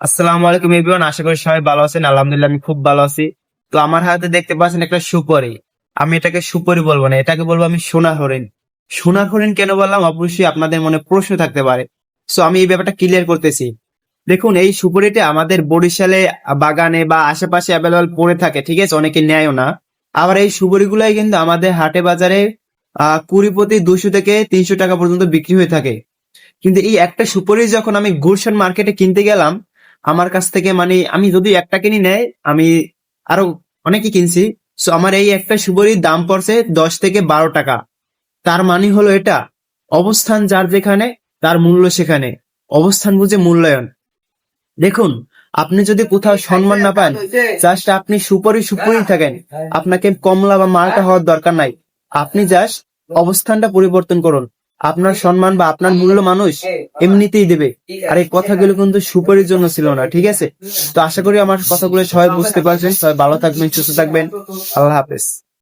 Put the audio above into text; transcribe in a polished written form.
আসসালামু আলাইকুম এভরিওয়ান, আশা করি সবাই ভালো আছেন। আলহামদুলিল্লাহ আমি খুব ভালো আছি। তো আমার হাতে দেখতে পাচ্ছেন একটা সুপারি। আমি এটাকে সুপারি বলবো না, এটাকে বলবো আমি সোনার হরিণ। সোনার হরিণ কেন বললাম অবশ্যই আপনাদের মনে প্রশ্ন থাকতে পারে। সো আমি এই ব্যাপারটা ক্লিয়ার করতেছি। দেখুন, এই সুপারিটা আমাদের বরিশালে বাগানে বা আশেপাশে অ্যাভেলেবল পড়ে থাকে, ঠিক আছে, অনেকে নেয়ও না। আবার এই সুপারিগুলাই কিন্তু আমাদের হাটে বাজারে কুড়ি প্রতি 200 থেকে 300 টাকা পর্যন্ত বিক্রি হয়ে থাকে। কিন্তু এই একটা সুপারি যখন আমি গুলশান মার্কেটে কিনতে গেলাম, আমার কাছ থেকে মানে আমি যদি একটা কিনি নেয়, আমি আরো অনেকে কিনছি। সো আমার এই একটা সুপারির দাম পড়ছে 10 থেকে 12 টাকা। তার মানে হলো এটা, অবস্থান যার যেখানে তার মূল্য সেখানে। অবস্থান বুঝে মূল্যায়ন। দেখুন, আপনি যদি কোথাও সম্মান না পান, জাস্ট আপনি সুপারি সুপারি থাকেন, আপনাকে কমলা বা মালটা হওয়ার দরকার নাই। আপনি জাস্ট অবস্থানটা পরিবর্তন করুন, আপনার সম্মান বা আপনার মূল্য মানুষ এমনিতেই দেবে। আর এই কথাগুলো কিন্তু সুপারির জন্য ছিল না, ঠিক আছে? তো আশা করি আমার কথাগুলো সবাই বুঝতে পারছেন। সবাই ভালো থাকবেন, সুস্থ থাকবেন। আল্লাহ হাফেজ।